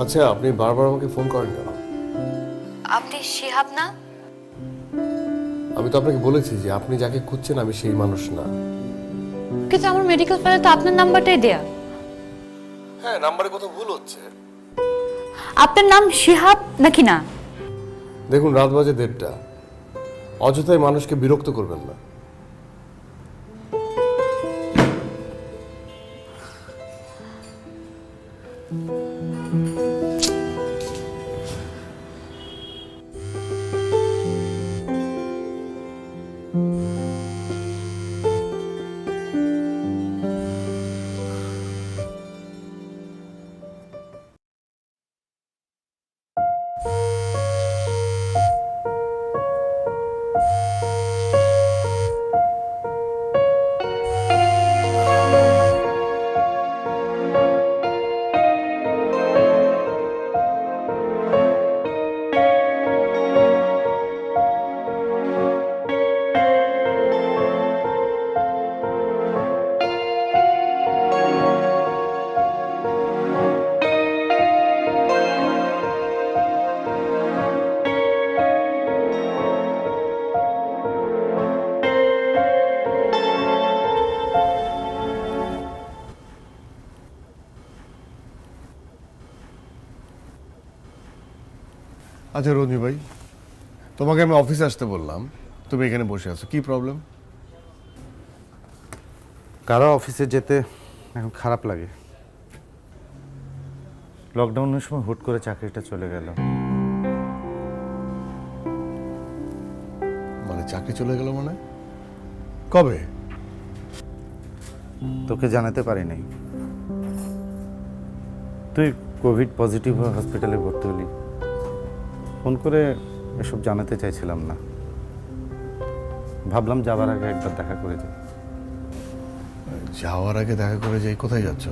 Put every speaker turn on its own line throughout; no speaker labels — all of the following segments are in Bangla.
আচ্ছা, আপনি বারবার আমাকে ফোন করেন কেন?
আপনি শিহাব না?
আমি তো আপনাকে বলেছি যে আপনি যাকে খুঁজছেন আমি সেই মানুষ না।
কিন্তু আমার মেডিকেল ফাইলে তো আপনার নাম্বারটাই দেয়া।
হ্যাঁ, নাম্বারে কোথাও ভুল হচ্ছে।
আপনার নাম শিহাব নাকি না?
দেখুন, রাত বাজে 1:30। অযথাই মানুষকে বিরক্ত করবেন না।
আচ্ছা রঞ্জু ভাই, তোমাকে আমি অফিসে আসতে বললাম, তুমি এখানে বসে আছো, কি প্রবলেম?
কারো অফিসে যেতে এখন খারাপ লাগে। লকডাউনের সময় হুট করে চাকরিটা চলে গেল।
মানে চাকরি চলে গেল মানে? কবে?
তোকে জানাতে পারি নাই। তুই কোভিড পজিটিভ হয়ে হসপিটালে ভর্তি হলি। ফোন করে এসব জানাতে চাইছিলাম না, ভাবলাম যাবার আগে একবার দেখা করে যাই।
যাওয়ার আগে দেখা করে যাই? কোথায় যাচ্ছ?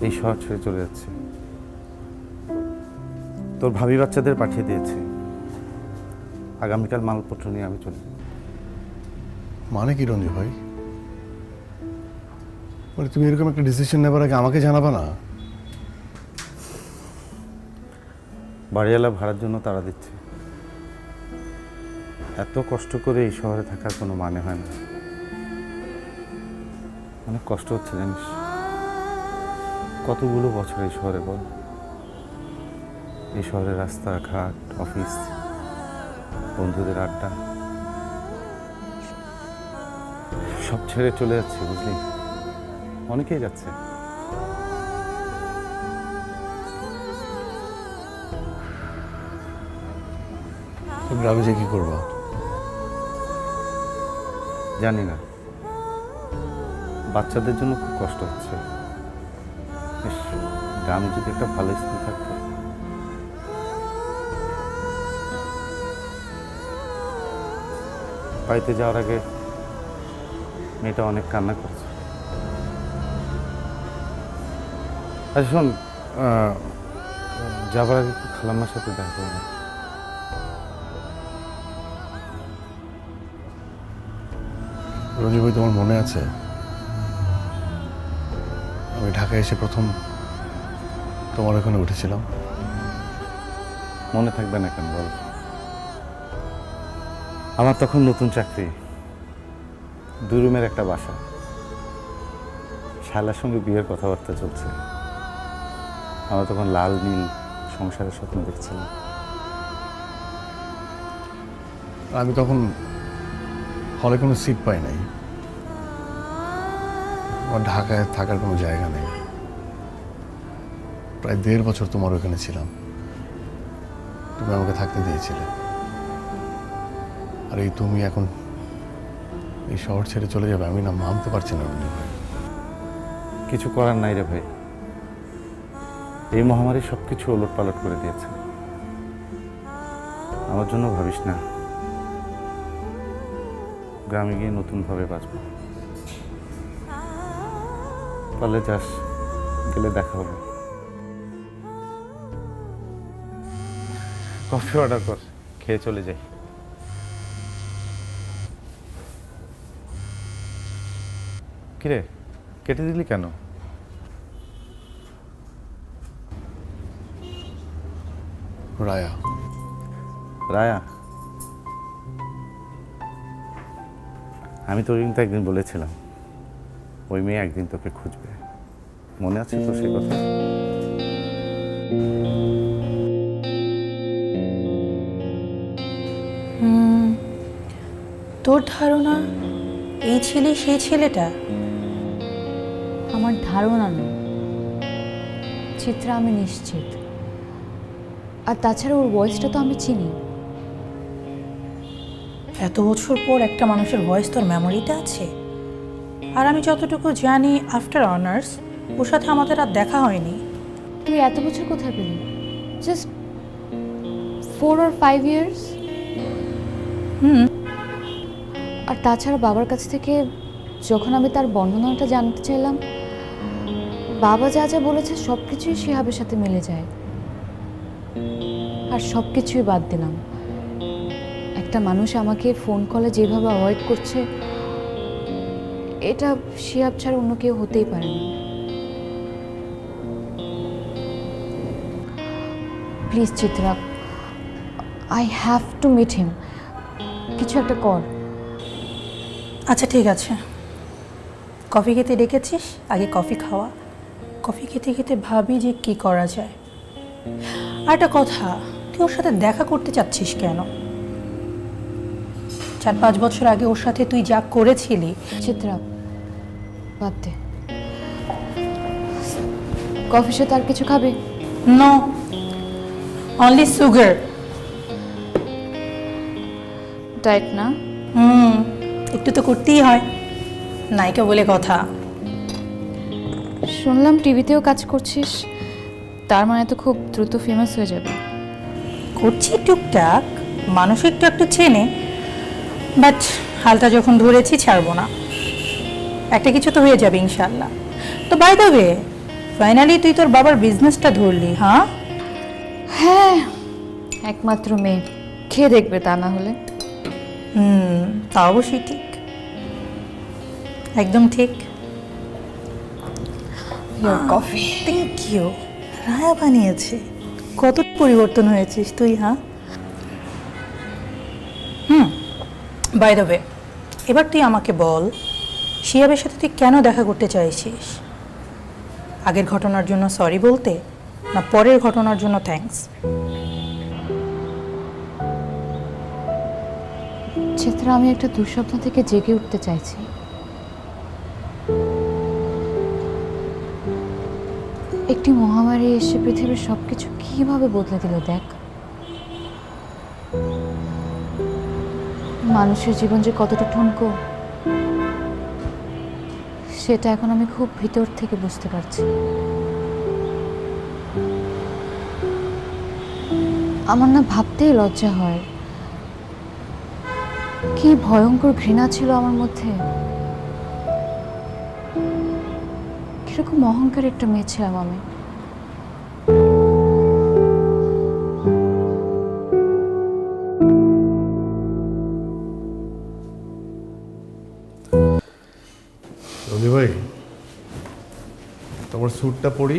এই শহর ছেড়ে চলে যাচ্ছি। তোর ভাবি বাচ্চাদের পাঠিয়ে দিয়েছি, আগামীকাল মালপত্র নিয়ে আমি চলে যাব।
মানে কি রঞ্জু ভাই? মানে তুমি এরকম একটা ডিসিশন নেবার আগে আমাকে জানাবা না?
বাড়িওয়ালা ভাড়ার জন্য তাড়া দিচ্ছে। এত কষ্ট করে এই শহরে থাকার কোনো মানে হয় না। অনেক কষ্ট হচ্ছে জানিস। কতগুলো বছর এই শহরে বল। এই শহরের রাস্তাঘাট, অফিস, বন্ধুদের আড্ডা সব ছেড়ে চলে যাচ্ছে, বুঝলি? অনেকেই যাচ্ছে।
গ্রামে যে কি করবো
জানি না, বাচ্চাদের জন্য খুব কষ্ট হচ্ছে। ইস, গ্রামে যদি একটা ভালো স্কুল থাকতো। বাড়িতে যাওয়ার আগে মেয়েটা অনেক কান্না করছে। আচ্ছা শোন, যাবার আগে একটু খালাম্মার সাথে দেখা করবো।
রঞ্জু ভাই, তোমার মনে আছে আমি ঢাকায় এসে প্রথম তোমার ওখানে উঠেছিলাম?
মনে থাকবে না কেন বল? আমার তখন নতুন চাকরি, 2 রুমের একটা বাসা, শালার সঙ্গে বিয়ের কথাবার্তা চলছে। আমরা তখন লাল নীল সংসারের স্বপ্ন দেখছিলাম।
আমি তখন হলে কোনো সিট পাই নাই, আমার ঢাকায় থাকার কোনো জায়গা নেই। প্রায় 1.5 বছর তোমার ওখানে ছিলাম, তুমি আমাকে থাকতে দিয়েছিলে। আর এই তুমি এখন এই শহর ছেড়ে চলে যাবে, আমি না মানতে পারছি না রঞ্জু ভাই।
কিছু করার নাই রে ভাই, এই মহামারী সব কিছু ওলট পালট করে দিয়েছে। আমার জন্য ভাবিস না, গ্রামে গিয়ে নতুনভাবে বাঁচব। পারলে যাস, গেলে দেখা হবে। কফি অর্ডার কর, খেয়ে চলে যাই। কিরে কেটে দিলি কেন?
রায়া,
রায়া, আমি তোর কিন্তু একদিন বলেছিলাম ওই মেয়ে একদিন তোকে খুঁজবে, মনে আছে তো সে কথা?
তোর ধারণা এই ছেলে সেই ছেলেটা?
আমার ধারণা নেই চিত্রা, আমি নিশ্চিত। আর তাছাড়া ওর ভয়েসটা তো আমি চিনি।
এত বছর পর একটা মানুষের ভয়েস তোর মেমোরিতে আছে? আর আমি যতটুকু জানি আফটার অনার্স ওর সাথে আমাদের আর দেখা হয়নি।
তুই এত বছর কোথায় পেলি? Just 4 or 5 years? আর তাছাড়া বাবার কাছ থেকে যখন আমি তার বর্ণনাটা জানতে চাইলাম, বাবা যা যা বলেছে সব কিছুই শিহাবের সাথে মিলে যায়। আর সব কিছুই বাদ দিলাম, একটা মানুষ আমাকে ফোন কলে যেভাবে অ্যাভয়েড করছে, এটা শিহাব ছাড়া অন্য কেউ হতেই পারে না। Please Chitra, I have to meet him. কিছু একটা কর।
আচ্ছা ঠিক আছে, কফি খেতে ডেকেছিস, আগে কফি খাওয়া। কফি খেতে খেতে ভাবি যে কি করা যায়। আর একটা কথা, তুই ওর সাথে দেখা করতে চাচ্ছিস কেন? 4-5 বছর আগে ওর সাথে তুই যা করেছিলি।
চিত্রা, বাদ দে। কফির সাথে আর কিছু খাবে?
No, only sugar.
ডায়েট না?
একটু তো করতেই হয়, নায়িকা বলে কথা।
শুনলাম টিভিতেও কাজ করছিস, তার মানে তো খুব দ্রুত ফেমাস হয়ে যাবে।
করছি টুকটাক, মানুষ একটু একটু চেনে, বাট হালটা যখন ধরেছি ছাড়বো না। একটা কিছু তো হয়ে যাবে ইনশাল্লাহ। তো বাই দ্য ওয়ে, ফাইনালি তুই তোর বাবার বিজনেসটা ধরলি? হ্যাঁ
হ্যাঁ, একমাত্র মেয়ে, খেয়ে দেখবে তা না হলে।
তা অবশ্যই ঠিক, একদম ঠিক।
কফি।
Thank you. রায়া বানিয়েছে। কত পরিবর্তন হয়েছিস তুই, হ্যাঁ? বাই দ্য ওয়ে, এবার তুই আমাকে বল, শিহাবের সাথে তুই কেন দেখা করতে চাইছিস? আগের ঘটনার জন্য সরি বলতে, না পরের ঘটনার জন্য থ্যাঙ্কস?
চিত্রা, আমি একটা দুঃস্বপ্ন থেকে জেগে উঠতে চাইছি। একটি মহামারী এসে পৃথিবীর সবকিছু কিভাবে বদলে দিল দেখ। মানুষের জীবন যে কতটা ঠুনকো, সেটা এখন আমি খুব ভিতর থেকে বুঝতে পারছি। আমার না ভাবতেই লজ্জা হয়, কি ভয়ঙ্কর ঘৃণা ছিল আমার মধ্যে। কিরকম অহংকার একটা মেয়ে ছিলাম আমি।
রবি ভাই, তোমার স্যুটটা পরি।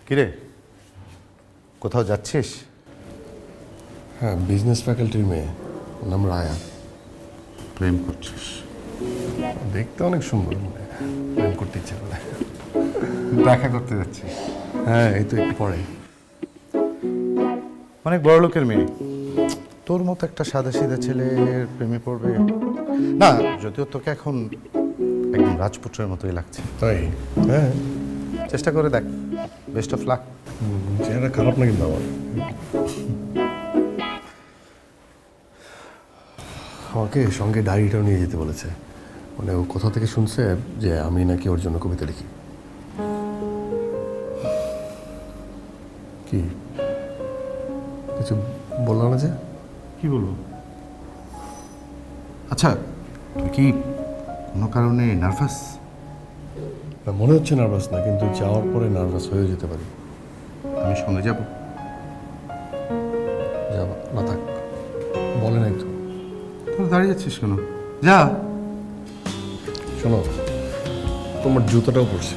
কিরে, কোথাও যাচ্ছিস?
হ্যাঁ, বিজনেস ফ্যাকাল্টির মেয়ে, ওর নাম রায়া।
প্রেম করছিস?
দেখতে অনেক সুন্দর, প্রেম করতে ইচ্ছে করে।
দেখা করতে যাচ্ছিস?
হ্যাঁ, এই তো একটু পরে।
অনেক বড় লোকের মেয়ে, তোর মতো একটা সাদাসিধা ছেলের প্রেমে পড়বে না? যদিও তোকে এখন একদম রাজপুত্রের মতোই লাগছে।
তাই? হ্যাঁ,
চেষ্টা করে দেখ। Best of luck.
চেহারা খারাপ না কিন্তু আমার। আমাকে সঙ্গে ডায়েরিটাও নিয়ে যেতে বলেছে। মানে ও কোথা থেকে শুনছে যে আমি নাকি ওর জন্য কবিতা লিখি। কি কিছু বললো না যে?
কি বলবো? আচ্ছা, তুই কি কোনো কারণে নার্ভাস?
না, মনে হচ্ছে নার্ভাস না, কিন্তু যাওয়ার পরে নার্ভাস হয়ে যেতে পারি।
আমি সঙ্গে যাব?
যাব না, থাক। বলে নাই তো।
তুই দাঁড়িয়ে আছিস কেন? যা।
শোনো, তোমার জুতোটাও পরছি।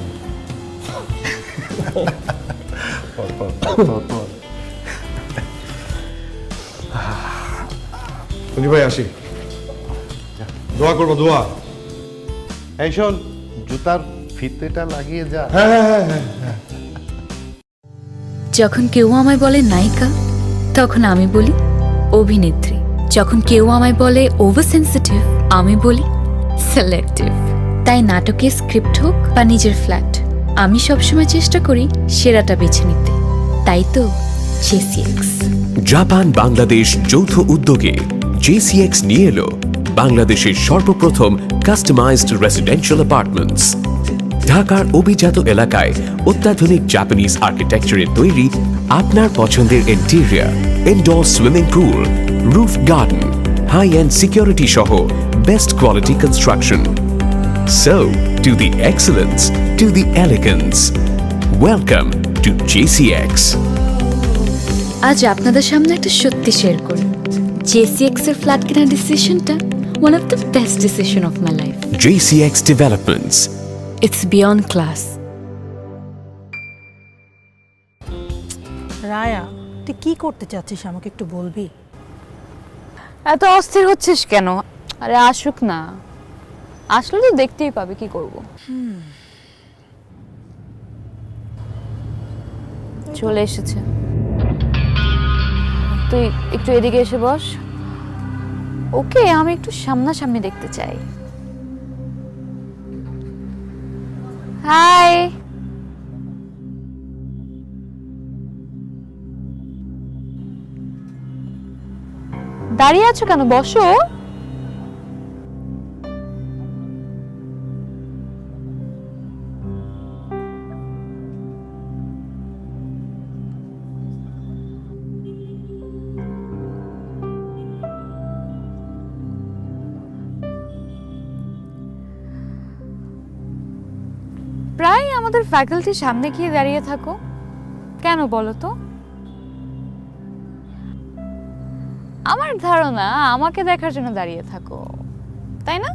সঞ্জীব ভাই আসি, দোয়া করবো, দোয়া।
এই শোন, জুতার ফিতেটা লাগিয়ে যা।
যখন কেউ আমায় বলে নায়িকা, তখন আমি বলি অভিনেত্রী। যখন কেউ আমায় বলে ওভার সেন্সিটিভ, আমি বলি সিলেক্টিভ। তাই নাটকের স্ক্রিপ্ট হোক বা নিজের ফ্ল্যাট, আমি সবসময় চেষ্টা করি সেরাটা বেছে নিতে। তাই তো জেসিএক্স।
জাপান বাংলাদেশ যৌথ উদ্যোগে জেসিএক্স নিয়ে এলো বাংলাদেশের সর্বপ্রথম কাস্টমাইজড রেসিডেন্সিয়াল অ্যাপার্টমেন্টস। ঢাকার অভিজাত এলাকায় অত্যাধুনিক জাপানিজ আর্কিটেকচারে তৈরি আপনার পছন্দের interior, indoor swimming pool, roof garden, high end security সহ best quality construction. So, to the excellence, to the elegance. Welcome to JCX.
আজ আপনাদের সামনে একটা সত্যি শেয়ার করি। জেসিএক্স এর ফ্ল্যাট কেনার ডিসিশনটা one of the best decision of my life.
JCX Developments.
It's beyond class.
Raya, তুই কি করতে চাচ্ছিস আমাকে একটু বলবি?
এত অস্থির হচ্ছিস কেন? আরে আসুক না, আসলে তো দেখতেই পাবে, কি করব। চলে এসেছে। তুই একটু এদিকে এসে বস। ওকে আমি একটু সামনাসামনি দেখতে চাই। হাই। দাঁড়িয়ে আছো কেন? বসো। প্রায় আমাদের ফ্যাকাল্টির সামনে গিয়ে দাঁড়িয়ে থাকো কেন বলো তো? আমার ধারণা আমাকে দেখার জন্য দাঁড়িয়ে থাকো, তাই না?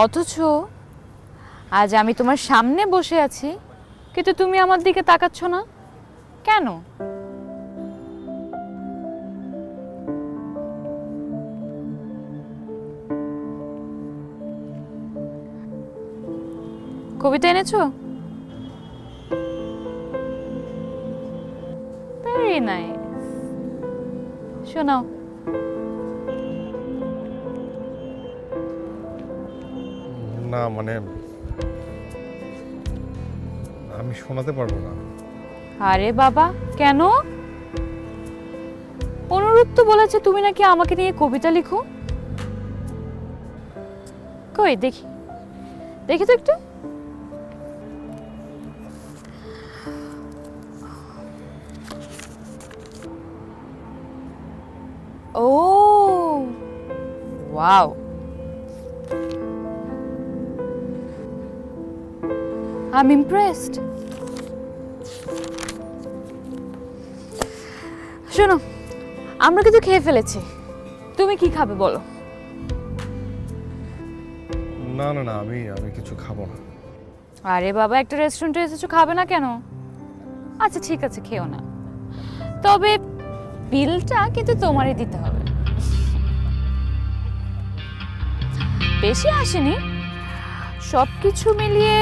অথচ আজ আমি তোমার সামনে বসে আছি, কিন্তু তুমি আমার দিকে তাকাচ্ছ না কেন? কবিতা এনেছো? ভেরি নাইস, শোনাও।
না মানে আমি শোনাতে পারবো না।
আরে বাবা, কেন? অনুরোধ তো বলেছে তুমি নাকি আমাকে নিয়ে কবিতা লিখো। কই দেখি, দেখি তো একটু। ও ওয়াও, I'm impressed. শোনো, আমরা কিন্তু খেয়ে ফেলেছি, তুমি কি খাবে বলো?
না না না, আমি কিছু খাবো না।
আরে বাবা, একটা রেস্টুরেন্টে এসেছো, খাবে না কেন? আচ্ছা ঠিক আছে, খেও না, তবে বিলটা কিন্তু তোমারই দিতে হবে। বেশি আসেনি, সবকিছু মিলিয়ে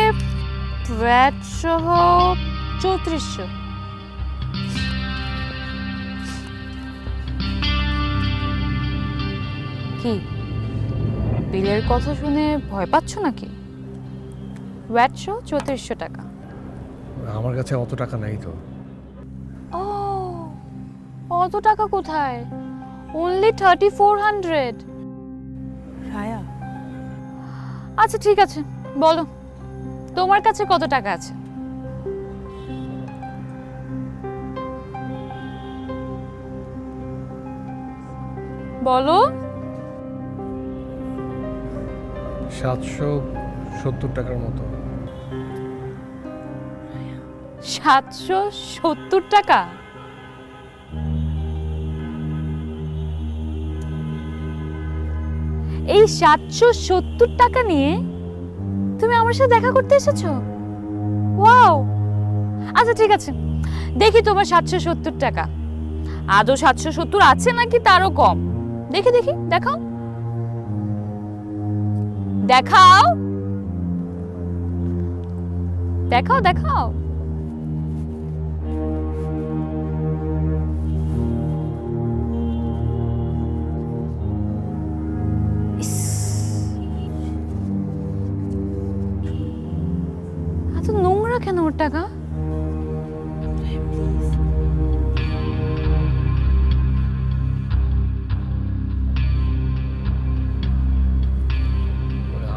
ভ্যাট সহ 3400। কি বিলের কথা শুনে ভয় পাচ্ছ নাকি? ভ্যাট সহ 3400 টাকা।
আমার কাছে অত টাকা নাই তো।
ও, অত টাকা কোথায়? অনলি 3400।
রায়া,
আচ্ছা ঠিক আছে, বলো তোমার কাছে কত টাকা আছে? বলো।
700
770 টাকার মতো।
770 টাকা? এই 770 টাকা নিয়ে তুমি আমার সাথে দেখা করতে এসেছো? ওয়াও, আচ্ছা ঠিক আছে, দেখি তোমার 770 টাকা আদৌ 770 আছে নাকি তারও কম। দেখি দেখি, দেখাও দেখাও দেখাও দেখাও। ইস, এত নোংরা কেন ওর টাকা?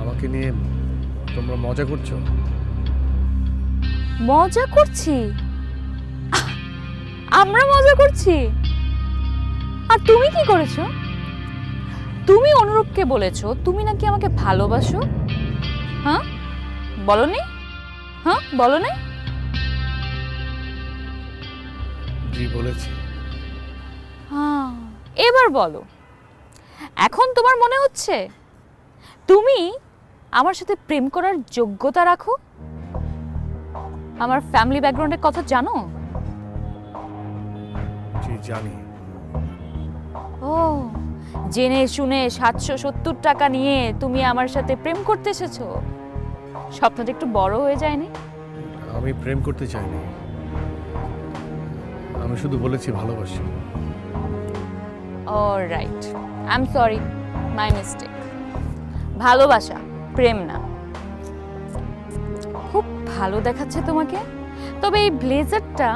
আমাকে নিয়ে তোমরা মজা করছো?
মজা করছি? আমরা মজা করছি? আর তুমি কি করেছো? তুমি অনুরূপকে বলেছো তুমি নাকি আমাকে ভালোবাসো। হ্যাঁ বলনি? হ্যাঁ বলনি?
জি বলেছি।
হ্যাঁ, এবার বলো, এখন তোমার মনে হচ্ছে তুমি আমার সাথে প্রেম করার যোগ্যতা রাখো? আমার ফ্যামিলি ব্যাকগ্রাউন্ডের কথা জানো?
জি জানি।
ও, জেনে শুনে 770 টাকা নিয়ে তুমি আমার সাথে প্রেম করতে এসেছো? স্বপ্নটা একটু বড় হয়ে যায়নি?
আমি প্রেম করতে চাইনি, আমি শুধু বলেছি ভালোবাসি।
Alright, I am sorry, my mistake. ভালোবাসা, প্রেম না। খুব ভালো দেখাচ্ছে তোমাকে, তবে এই ব্লেজারটা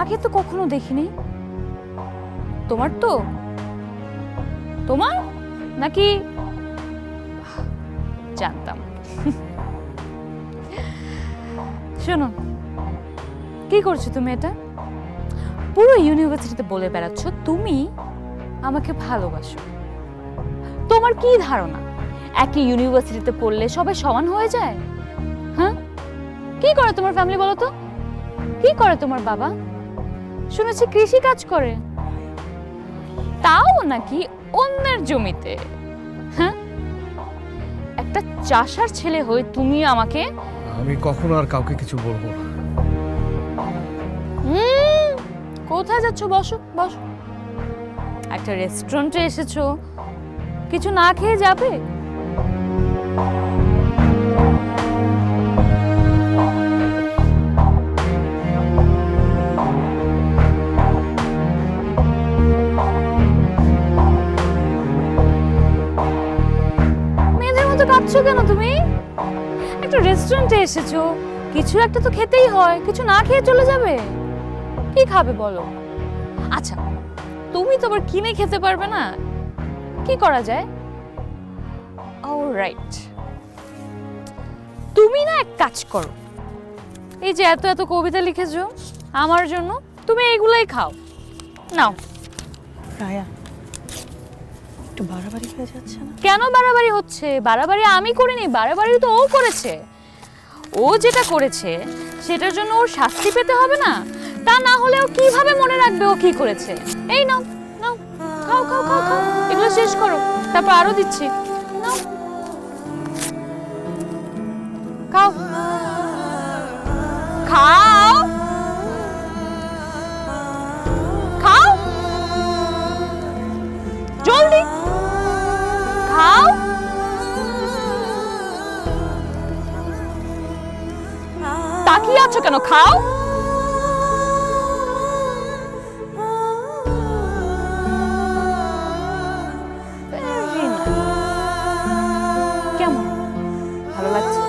আগে তো কখনো দেখিনি। তোমার তো? তোমার নাকি? জানতাম। শোনো, কি করছো তুমি এটা? পুরো ইউনিভার্সিটিতে বলে বেড়াচ্ছ তুমি আমাকে ভালোবাসো। তোমার কি ধারণা একই ইউনিভার্সিটিতে পড়লে সবাই সমান হয়ে যায়? হ্যাঁ, কি করে তোমার ফ্যামিলি বলো তো? কি করে তোমার বাবা? শুনেছি কৃষি কাজ করে, তাও নাকি অন্যের জমিতে। হ্যাঁ, একটা চাষার ছেলে হয়ে তুমি আমাকে?
আমি কখনো আর কাউকে কিছু বলবো না।
কোথায় যাচ্ছ? বসো বসো। একটা রেস্টুরেন্টে এসেছো, কিছু না খেয়ে যাবে? মেয়েদের মতো কাঁদছো কেন তুমি? একটা রেস্টুরেন্টে এসেছো, কিছু একটা তো খেতেই হয়, কিছু না খেয়ে চলে যাবে? কি খাবে বলো? আচ্ছা, তুমি তো আবার কিনে খেতে পারবে না, কি করা যায়? অলরাইট, তুমি না এক কাজ করো, এই যে এত এত কবিতা লিখেছো আমার জন্য, তুমি এইগুলাই খাও। নাও।
রায়া, একটু বাড়াবাড়ি হয়ে যাচ্ছে না?
কেন বাড়াবাড়ি হচ্ছে? বাড়াবাড়ি আমি করিনি, বাড়াবাড়ি তো ও করেছে। ও যেটা করেছে সেটার জন্য ওর শাস্তি পেতে হবে না? তা না হলে ও কিভাবে মনে রাখবে ও কি করেছে? এই নাও নাও, খাও খাও খাও খাও, এগুলো শেষ করো, তারপর আরো দিচ্ছি। নাও, খাও খাও খাও, জলদি খাও। তাকিয়ে আছো কেন? খাও। কেমন, ভালো লাগছে?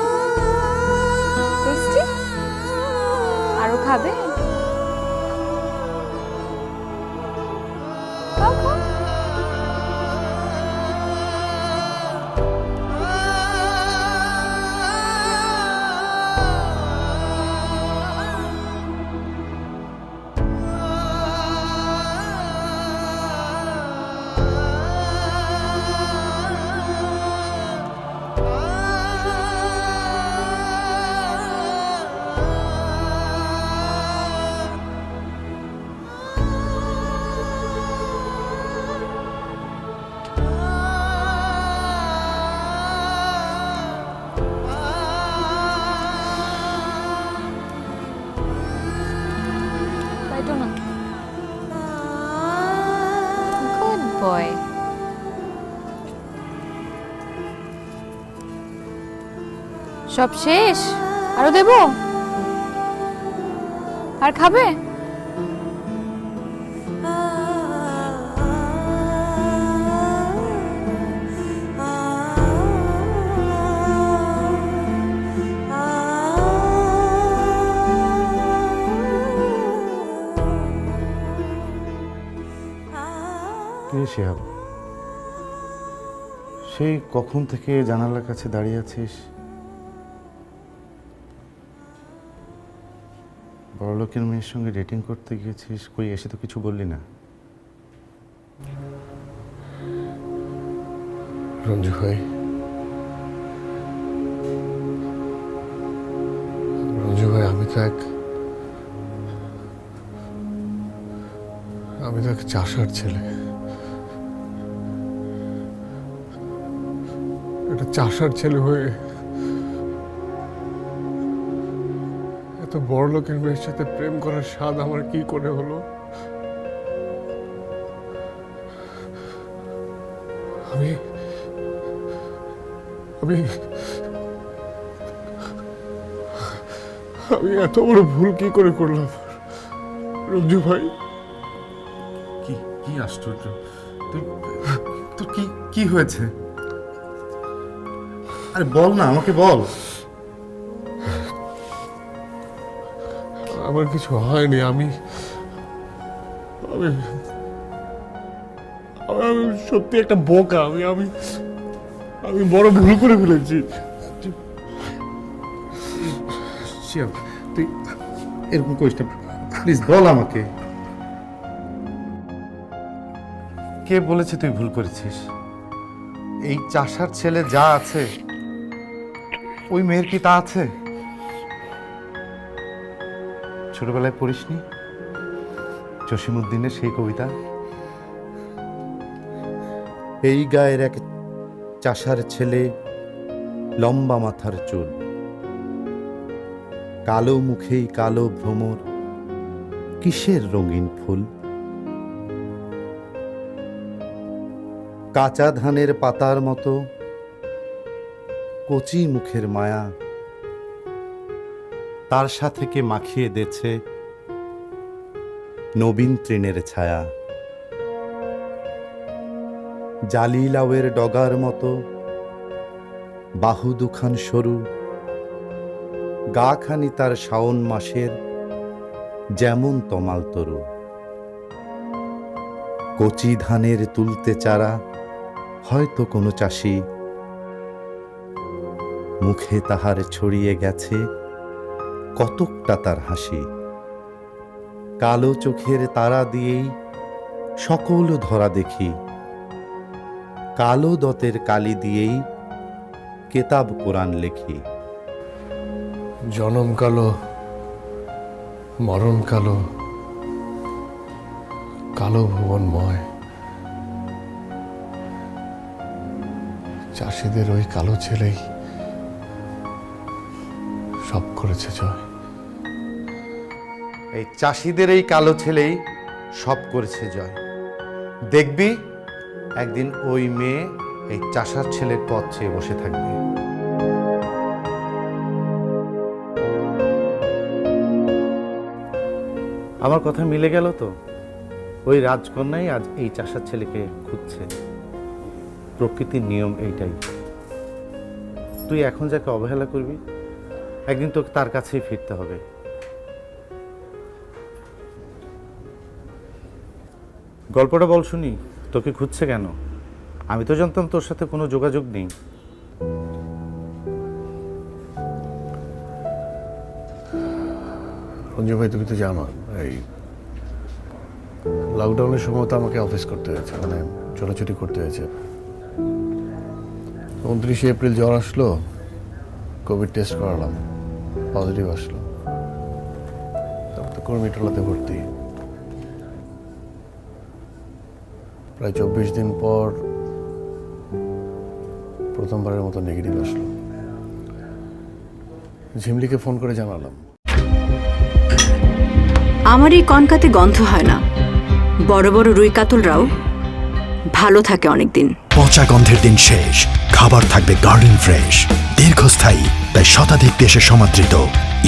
টেস্টি? আরো খাবে? খাও খাও।
সব শেষ? আরো দেব? আর খাবে?
কে শিহাব? সেই কখন থেকে জানালার কাছে দাঁড়িয়ে আছিস? বড়লোকের মেয়ের সঙ্গে ডেটিং করতে গিয়েছিস, কই এসে তো কিছু বললি না।
রঞ্জু ভাই, আমি তো এক চাষার ছেলে। একটা চাষার ছেলে হয়ে এত বড় লোকের মেয়ের সাথে প্রেম করার স্বাদ আমার কি করে হলো? আমি আমি আমি এত বড় ভুল কি করে করলাম রঞ্জু ভাই?
কি কি আশ্চর্য! তোর কি কি হয়েছে? আরে বল না, আমাকে বল।
আমার কিছু হয়নি। আমি সত্যি একটা বোকা। আমি বড় ভুল করে ফেলেছি।
শিহাব, তুই এরকম করিস না, প্লিজ বল আমাকে। কে বলেছে তুই ভুল করেছিস? এই চাষার ছেলে যা আছে ওই মেয়ের কি তা আছে? ছোটবেলায় পড়িসনি জসিমউদ্দিনের সেই কবিতা? এই গায়ের এক চাষার ছেলে, লম্বা মাথার চুল, কালো মুখেই কালো ভ্রমর, কিসের রঙিন ফুল। কাঁচা ধানের পাতার মতো কচি মুখের মায়া, তার সাথে কে মাখিয়ে দেছে নবীন তৃণের ছায়া। জালি লাউয়ের ডগার মতো বাহু দুখান সরু, গা খানি তার শাওন মাসের যেমন তমাল তরু। কচি ধানের তুলতে চারা হয়তো কোনো চাষি, মুখে তাহার ছড়িয়ে গেছে কতকটা তার হাসি। কালো চোখের তারা দিয়েই সকল ধরা দেখি, কালো দতের কালি দিয়েই কেতাব কোরআন লেখি।
জনম কালো, মরণ কালো, কালো ভুবনময়। চাষিদের ওই কালো ছেলেই সব করেছে জয়।
এই চাষিদের এই কালো ছেলেই সব করেছে জয়। দেখবি একদিন ওই মেয়ে এই চাষার ছেলের পথ চেয়ে বসে থাকবে। আমার কথা মিলে গেল তো? ওই রাজকন্যাই আজ এই চাষার ছেলেকে খুঁজছে। প্রকৃতির নিয়ম এইটাই। তুই এখন যাকে অবহেলা করবি, একদিন তোকে তার কাছেই ফিরতে হবে। গল্পটা বল শুনি, তোকে খুঁজছে কেন? আমি তো জানতাম তোর সাথে কোনো যোগাযোগ নেই।
রঞ্জু ভাই, তুমি তো জানো এই লকডাউনের সময় তো আমাকে অফিস করতে হয়েছে, মানে ছোটাছুটি করতে হয়েছে। 29 এপ্রিল জ্বর আসলো, কোভিড টেস্ট করালাম, পজিটিভ আসলো। তারপর তো কর্মীটোলাতে ভর্তি। প্রায় 24 দিন পর প্রথমবারের মতো নেগেটিভ আসলো। ঝিমলিকে ফোন করে জানালাম।
আমার এই কনকাতে গন্ধ হয় না, বড় বড় রুই কাতলরাও ভালো থাকে অনেকদিন।
পচা গন্ধের দিন শেষ, খাবার থাকবে গার্ডেন ফ্রেশ, দীর্ঘস্থায়ী তাই শতাধিক দেশে সমাদৃত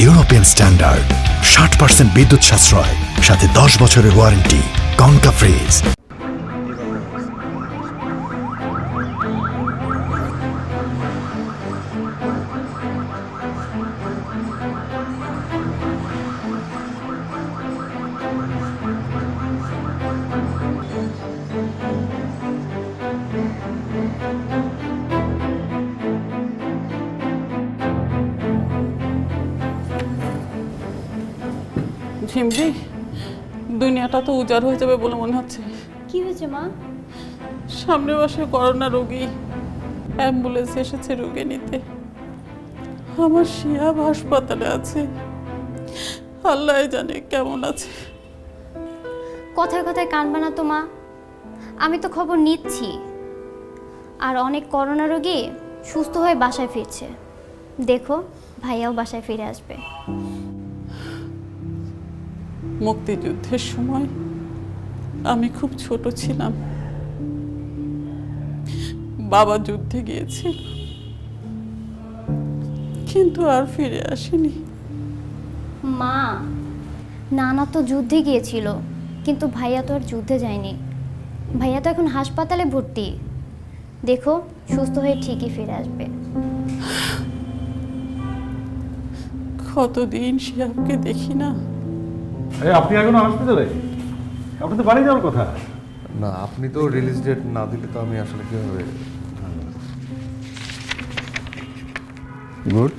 ইউরোপিয়ান স্ট্যান্ডার্ড 60% বিদ্যুৎ সাশ্রয় সাথে 10 বছরের ওয়ারেন্টি। Concha fridge.
ঝিমলি, দুনিয়াটা তো উজাড় হয়ে যাবে বলে মনে হচ্ছে।
কি হয়েছে মা?
সামনে বসে করোনা রোগী, অ্যাম্বুলেন্স এসেছে রোগী নিতে। আমার শিয়াব হাসপাতালে আছে, আল্লাহ জানে কেমন আছে।
কথায় কথায় কানবে না তো মা, আমি তো খবর নিচ্ছি। আর অনেক করোনা রোগী সুস্থ হয়ে বাসায় ফিরছে। দেখো ভাইয়াও বাসায় ফিরে আসবে।
মুক্তিযুদ্ধের সময় আমি খুব ছোট ছিলাম, বাবা যুদ্ধে গিয়েছিল কিন্তু আর ফিরে আসেনি।
মা, নানা তো যুদ্ধে গিয়েছিল কিন্তু ভাইয়া তো আর যুদ্ধে যায়নি। ভাইয়া তো এখন হাসপাতালে ভর্তি। দেখো সুস্থ হয়ে ঠিকই ফিরে আসবে।
কতদিন শিয়াবকে দেখি না।
আপনি এখনো হসপিটালে? আপনি তো বাড়ি যাওয়ার কথা।
না, আপনি তো রিলিজ ডেট না দিলে তো আমি আসলে কীভাবে।
Good,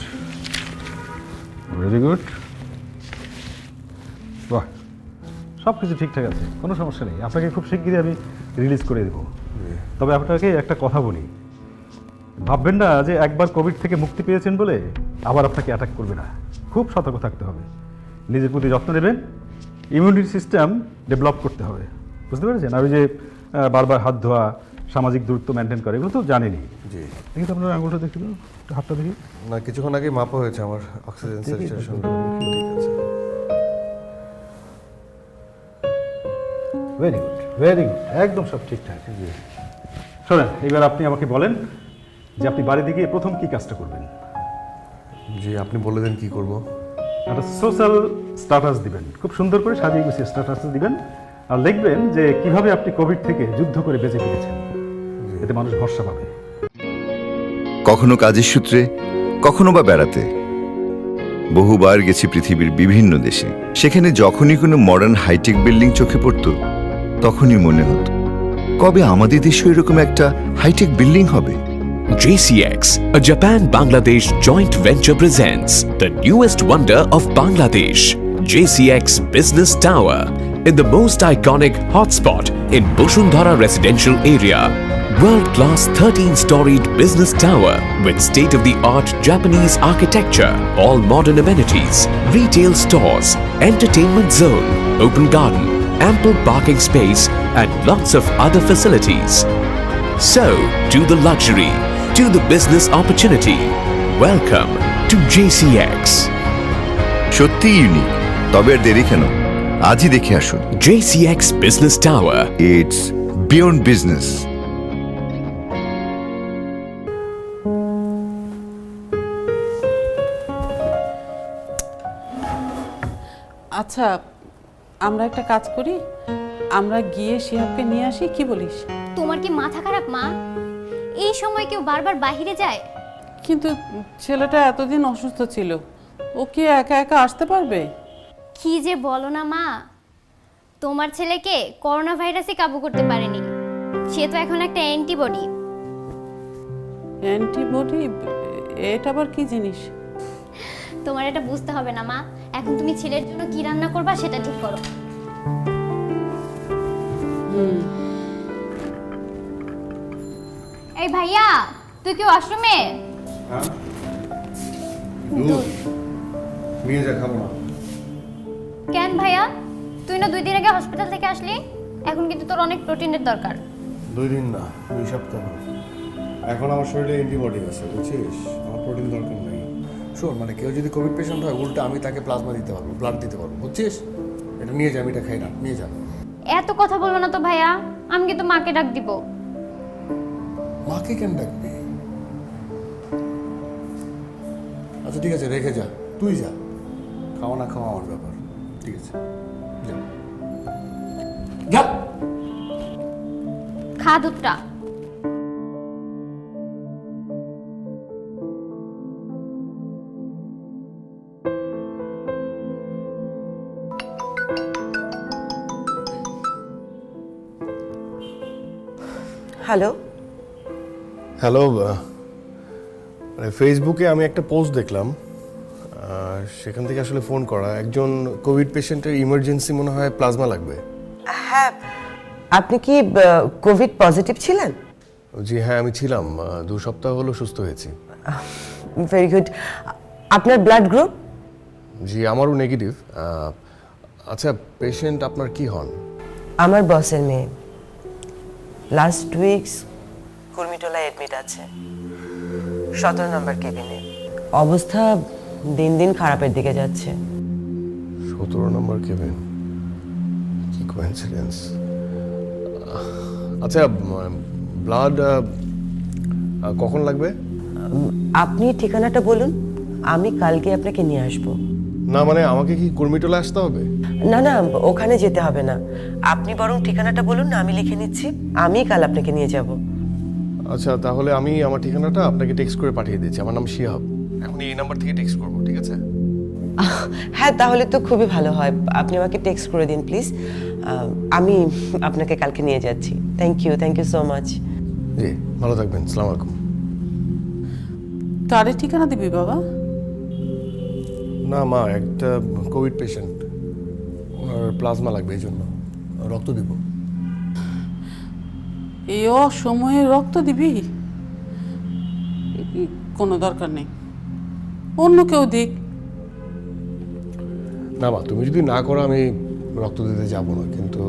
very good. বাহ, সব কিছু ঠিকঠাক আছে, কোনো সমস্যা নেই। আপনাকে খুব শিগগিরই আমি রিলিজ করে দেবো। তবে আপনাকে একটা কথা বলি, ভাববেন না যে একবার কোভিড থেকে মুক্তি পেয়েছেন বলে আবার আপনাকে অ্যাটাক করবে না। খুব সতর্ক থাকতে হবে, নিজের প্রতি যত্ন নেবেন, ইমিউনিটি সিস্টেম ডেভেলপ করতে হবে, বুঝতে পেরেছেন? আর ওই যে বারবার হাত ধোয়া, সামাজিক দূরত্ব মেনটেন করে, এগুলো তো জানেনই।
জি,
দেখি তো আপনার আঙুলটা দেখি, একটু হাতটা দেখি।
না, কিছুক্ষণ আগে মাপা হয়েছে আমার অক্সিজেন স্যাচুরেশন। ঠিক আছে,
ভেরি গুড, ভেরি গুড, একদম সব ঠিকঠাক। জি, শোনেন, এবার আপনি আমাকে বলেন যে আপনি বাড়িতে গিয়ে প্রথম কি কাজটা করবেন?
জি, আপনি বলে দেন কি করব।
একটা সোশ্যাল স্ট্যাটাস দিবেন, খুব সুন্দর করে সাজিয়ে গুছিয়ে স্ট্যাটাস দিবেন, আর লিখবেন যে কিভাবে আপনি কোভিড থেকে যুদ্ধ করে বেঁচে ফিরেছেন। এতে মানুষ ভরসা পাবে।
কখনো কাজের সূত্রে, কখনো বা বেড়াতে বহুবার গেছি পৃথিবীর বিভিন্ন দেশে। সেখানে যখনই কোনো মডার্ন হাইটেক বিল্ডিং চোখে পড়তো, তখনই মনে হতো কবে আমাদের দেশে এরকম একটা হাইটেক বিল্ডিং হবে।
JCX, a Japan-Bangladesh joint venture presents the newest wonder of Bangladesh, JCX Business Tower, in the most iconic hotspot in Bosundhara residential area. World-class 13-storied business tower with state-of-the-art Japanese architecture, all modern amenities, retail stores, entertainment zone, open garden, ample parking space, and lots of other facilities. So, to the luxury, to the business opportunity. Welcome to JCX.
সত্যি ইউনিক, তবে আর দেরি কেন, আজই দেখে আসুন।
JCX Business Tower.
It's beyond business.
আচ্ছা, আমরা একটা কাজ করি, আমরা গিয়ে শিহাবকে নিয়ে আসি, কি বলিস?
তোমার কি মাথা খারাপ মা? এই সময় কেউ বারবার বাইরে যায়?
কিন্তু ছেলেটা এতদিন অসুস্থ ছিল, ও কি একা একা আসতে পারবে?
কি যে বলো না মা, তোমার ছেলেকে করোনা ভাইরাসই কাবু করতে পারেনি। সে তো এখন একটা অ্যান্টিবডি।
অ্যান্টিবডি? এটা আবার কি জিনিস?
তোমার এটা বুঝতে হবে না মা, এখন তুমি ছেলের জন্য কি রান্না করবা সেটা ঠিক করো। এই ভাইয়া, তুই কি ওয়াশরুমে?
নিয়ে যা, খাবো না।
কেন ভাইয়া, তুই না 2 দিন আগে হসপিটাল থেকে আসলি? এখন কিন্তু তোর অনেক প্রোটিনের দরকার।
2 দিন না, 2 সপ্তাহ। এখন আমার শরীরে অ্যান্টিবডি আছে, বুঝছিস? আমার প্রোটিন দরকার নেই। শোন, মানে কেউ যদি কোভিড পেশেন্ট হয়, উল্টা আমি তাকে প্লাজমা দিতে পারবো, ব্লাড দিতে পারবো, বুঝছিস? এটা নিয়ে যা, আমি এটা খাই না, নিয়ে যা।
এত কথা বলবো না তো ভাইয়া, আমি কিন্তু মাকে ডাক দিব।
মাকে কেন ডাকবি? আচ্ছা ঠিক আছে, রেখে যা, তুই যা, খাওয়া না খাওয়া আমার ব্যাপার। ঠিক আছে, যা যা।
খা দুধটা।
হ্যালো
হ্যালো, মানে ফেসবুকে আমি একটা পোস্ট দেখলাম, সেখান থেকে আসলে ফোন করা। একজন কোভিড পেশেন্টের ইমার্জেন্সি মনে হয় প্লাজমা লাগবে।
হ্যাঁ, আপনি কি কোভিড পজিটিভ ছিলেন?
জি হ্যাঁ, আমি ছিলাম, 2 সপ্তাহ হলো সুস্থ হয়েছি।
Very good. আপনার ব্লাড গ্রুপ?
জি আমারও নেগেটিভ। আচ্ছা, পেশেন্ট আপনার কি হন?
আমার বসের মেয়ে। লাস্ট উইকস কুর্মিটোলায় অ্যাডমিট আছে, 17 নম্বর কেবিনে। অবস্থা দিন দিন খারাপের দিকে যাচ্ছে।
17 নম্বর কেবিন, কি কোইন্সিডেন্স। আচ্ছা, ব্লাড কখন লাগবে?
আপনি ঠিকানাটা বলুন, আমি কালকে আপনাকে নিয়ে আসব।
না মানে আমাকে কি কুর্মিটোলা আসতে হবে?
না না, ওখানে যেতে হবে না, আপনি বরং ঠিকানাটা বলুন না, আমি লিখে নিচ্ছি, আমি কাল আপনাকে নিয়ে যাব।
আচ্ছা তাহলে আমি আমার ঠিকানাটা আপনাকে টেক্সট করে পাঠিয়ে দিচ্ছি। আমার নাম শিহাব, এখন এই নাম্বার থেকে টেক্সট করবো, ঠিক আছে?
হ্যাঁ, তাহলে তো খুবই ভালো হয়, আপনি আমাকে টেক্সট করে দিন প্লিজ। আমি আপনাকে কালকে নিয়ে যাচ্ছি। Thank you so much.
জি ভালো থাকবেন, আসসালামু আলাইকুম।
কারে ঠিকানা দিবি বাবা?
না মা, একটা কোভিড পেশেন্ট, ওনার প্লাজমা লাগবে, এই জন্য রক্ত দিব।
এই অসময়ে রক্ত দিবি? কোনো দরকার নেই, অন্য কেউ দিক।
না মা, তুমি যদি না করো আমি রক্ত দিতে যাব না, কিন্তু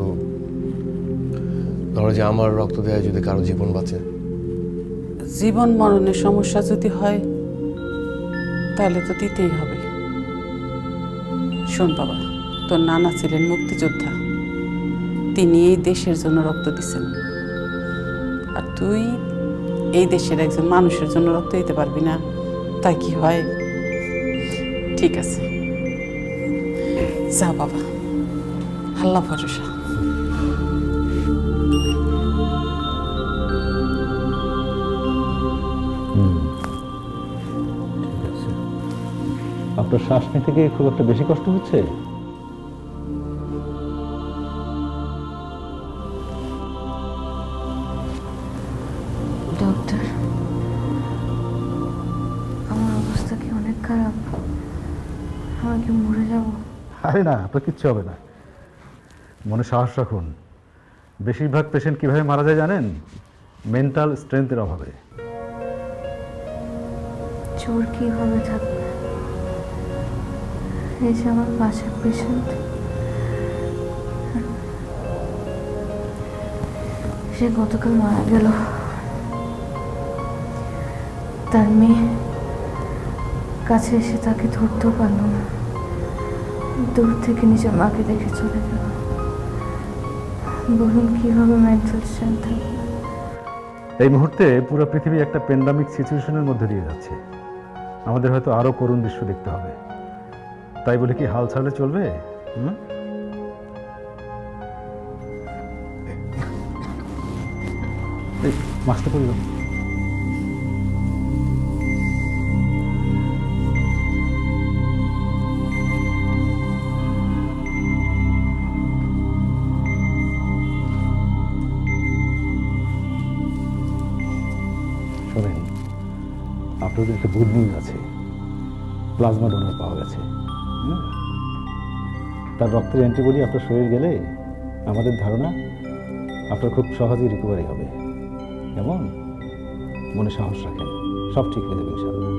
ধরো যে আমার রক্ত দেওয়া যদি কারো জীবন বাঁচে।
জীবন মরণের সমস্যা যদি হয় তাহলে তো দিতেই হবে। শোন বাবা, তোর নানা ছিলেন মুক্তিযোদ্ধা, তিনি এই দেশের জন্য রক্ত দিচ্ছেন, আর তুই এই দেশের একজন মানুষের জন্য রক্ত দিতে পারবি না, তাই কি হয়? ঠিক আছে, যা বাবা, আল্লাহ ভরসা।
ঠিক আছে। আপনার শ্বাস নিতে গিয়ে খুব একটা বেশি কষ্ট হচ্ছে?
ডক্টর, আমার অবস্থা কি অনেক খারাপ? আমি কি মরে যাব?
আরে না, আপনার কিচ্ছু হবে না, মনে সাহস রাখুন। বেশিরভাগ পেশেন্ট কিভাবে মারা যায় জানেন? মেন্টাল স্ট্রেংথের অভাবে।
চোর কিভাবে থাকবে? এই যে আমার পাশের পেশেন্ট, সে গতকাল মারা গেল। তার মেয়ে কাছে এসে তাকে ধরতেও পারল না, দূর থেকে নিজের মাকে দেখে চলে গেল। বলুন কিভাবে মেন্টাল স্ট্রেংথ থাকবে?
এই মুহূর্তে পুরো পৃথিবী একটা প্যান্ডামিক সিচুয়েশনের মধ্যে দিয়ে যাচ্ছে। আমাদের হয়তো আরো করুণ দৃশ্য দেখতে হবে, তাই বলে কি হাল ছাড়লে চলবে? মাস্টার পড়িল। শোনেন, আপনাদের একটা গুড নিউজ আছে, প্লাজমা ডোনার পাওয়া গেছে। তার রক্তের অ্যান্টিবডি আপনার শরীর গেলে আমাদের ধারণা আপনার খুব সহজেই রিকভারি হবে। কেমন? মনে সাহস রাখেন, সব ঠিক হয়ে যাবে ইনশাআল্লাহ।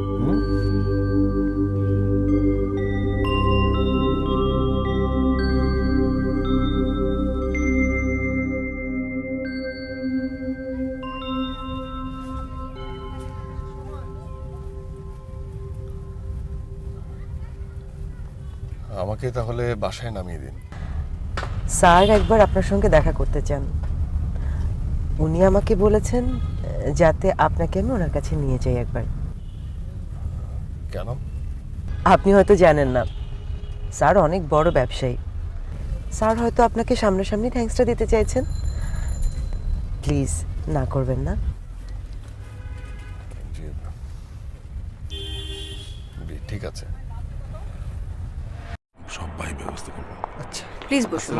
আমাকে তাহলে বাসায় নামিয়ে দিন।
স্যার একবার আপনার সঙ্গে দেখা করতে চান, উনি আমাকে বলেছেন যাতে আপনাকে আমি ওনার কাছে নিয়ে যাই একবার।
কেন?
আপনি হয়তো জানেন না, স্যার অনেক বড় ব্যবসায়ী। স্যার হয়তো আপনাকে সামনাসামনি থ্যাঙ্কসটা দিতে চাইছেন। প্লিজ না করবেন না।
ঠিক আছে,
সবাই ব্যবস্থা করবো।
আচ্ছা
প্লিজ বসুন।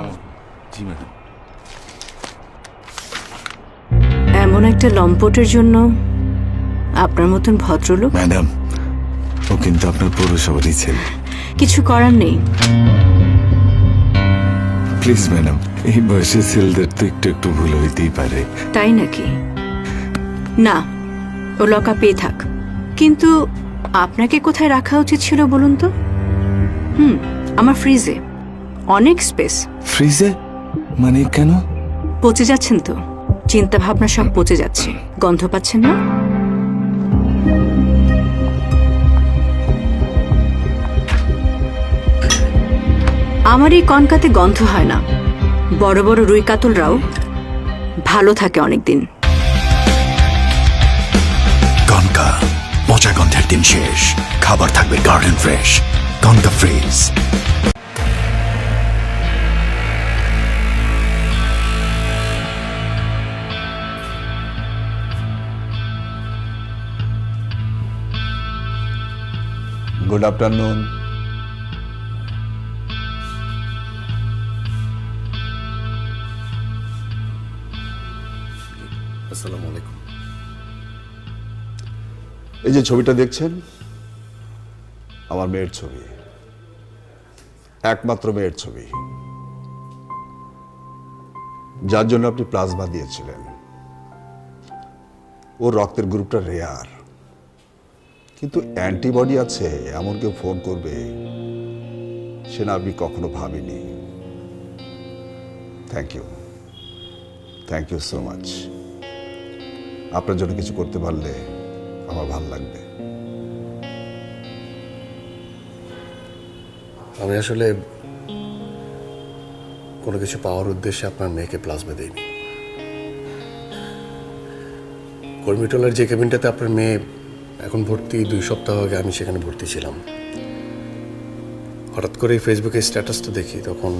জি ম্যাডাম।
এমন একটা লম্পটের জন্য আপনার মতন ভদ্রলোক?
ম্যাডাম, ও কিন্তু আপনার পৌরসভারই ছেলে।
কিছু করার নেই।
প্লিজ ম্যাডাম, এই বয়সে ছেলেদের তো একটু একটু ভুল হইতেই পারে।
তাই নাকি? না, ও লকা পেয়ে থাক, কিন্তু আপনাকে কোথায় রাখা উচিত ছিল বলুন তো? আমার ফ্রিজে অনেক স্পেস।
ফ্রিজে? মানে কেন?
পচে যাচ্ছেন তো, চিন্তা ভাবনা সব পচে যাচ্ছে। গন্ধ পাচ্ছেন না? আমার এই কনকাতে গন্ধ হয় না। বড় বড় রুই কাতলরাও ভালো থাকে অনেকদিন।
কনকা, পচা গন্ধের দিন শেষ, খাবার থাকবে garden fresh. Concha fridge.
Good afternoon.
আসসালামু আলাইকুম।
এই যে ছবিটা দেখছেন, আমার মেয়ের ছবি, একমাত্র মেয়ের ছবি, যার জন্য আপনি প্লাজমা দিয়েছিলেন। ওর রক্তের গ্রুপটা রেয়ার, কিন্তু অ্যান্টিবডি আছে এমন কেউ ফোন করবে সেটা আমি কখনো ভাবিনি। Thank you so much. আপনার জন্য কিছু করতে পারলে আমার ভালো লাগবে।
আমি আসলে কোনো কিছু পাওয়ার উদ্দেশ্যে আপনার মেয়েকে প্লাজমা দেইনি। কর্মীটোলার যে কেবিনটাতে আপনার মেয়ে এখন ভর্তি, 2 সপ্তাহ আগে আমি সেখানে ভর্তি ছিলাম। হঠাৎ করে ফেসবুকে স্ট্যাটাসটা দেখি, তখন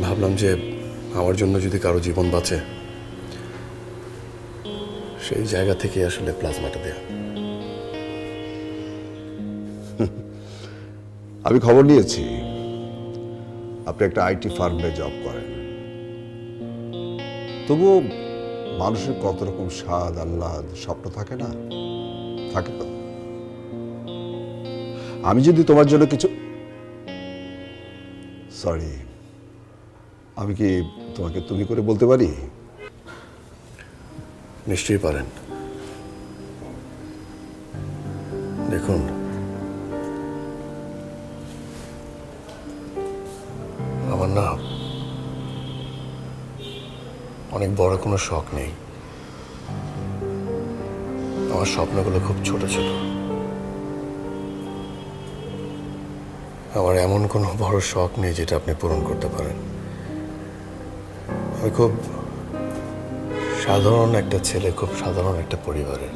ভাবলাম যে আমার জন্য যদি কারো জীবন বাঁচে, সেই জায়গা থেকে আসলে প্লাজমাটা দেয়া।
আমি খবর নিয়েছি আপনি একটা আইটি ফার্মে জব করেন, তবুও মানুষের কত রকম স্বাদ, আহ্লাদ, স্বপ্ন থাকে না? থাকে তো। আমি যদি তোমার জন্য কিছু, সরি, আমি কি তোমাকে তুমি করে বলতে পারি?
নিশ্চয়ই পারেন। দেখুন, আমার না অনেক বড় কোনো শখ নেই। আমার স্বপ্নগুলো খুব ছোট ছোট। আমার এমন কোনো বড় শখ নেই যেটা আপনি পূরণ করতে পারেন। আমি খুব সাধারণ একটা ছেলে, খুব সাধারণ একটা পরিবারের।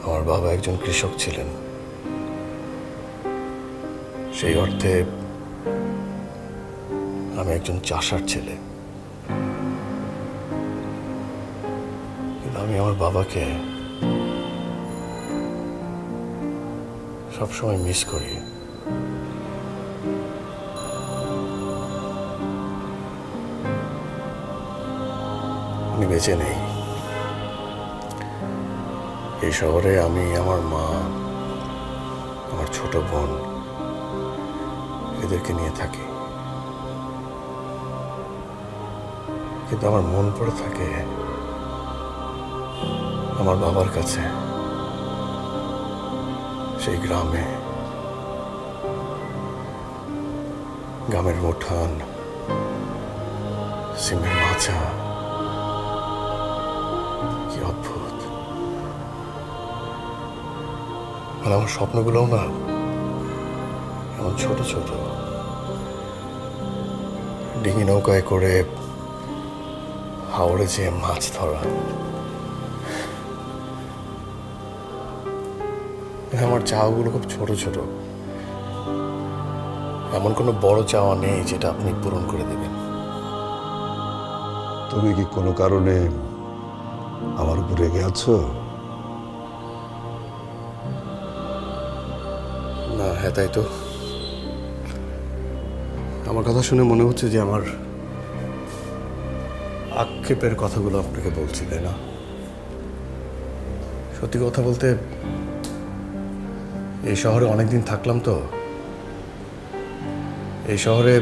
আমার বাবা একজন কৃষক ছিলেন। সেই অর্থে আমি একজন চাষার ছেলে। কিন্তু আমি আমার বাবাকে সবসময় মিস করি। উনি বেঁচে নেই। এই শহরে আমি, আমার মা, আমার ছোট বোন, এদেরকে নিয়ে থাকি। কিন্তু আমার মন পড়ে থাকে আমার বাবার কাছে, সেই গ্রামে, গ্রামের উঠান, সিমের মাচা, কি অদ্ভুত। আর আমার স্বপ্নগুলোও না এমন ছোট ছোট। ডিঙি নৌকায় করে হাওড়ে যেয়ে মাছ ধরা, আমার চাওয়াগুলো খুব ছোট ছোট। এমন কোনো বড় চাওয়া নেই যেটা আপনি পূরণ করে দেবেন।
তুমি কি কোনো কারণে আমার উপর রেগে আছো?
না, হ্যাঁ তাই তো। আমার কথা শুনে মনে হচ্ছে যে আমার আক্ষেপের কথাগুলো আপনাকে বলছি, তাই না? সত্যি কথা বলতে এই শহরে অনেকদিন থাকলাম তো। এই শহরে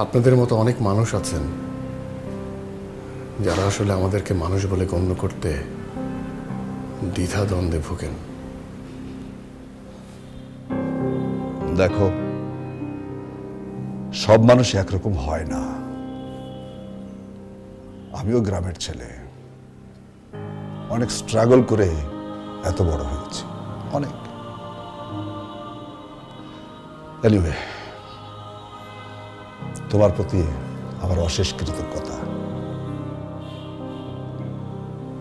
আপনাদের মতো অনেক মানুষ আছেন যারা আসলে আমাদেরকে মানুষ বলে গণ্য করতে দ্বিধা দ্বন্দ্বে ভোগেন।
দেখো, সব মানুষ একরকম হয় না। আমিও গ্রামের ছেলে, অনেক স্ট্রাগল করে এত বড় হয়েছি, অনেক। এনিওয়ে, তোমার প্রতি আমার অশেষ কৃতজ্ঞতা।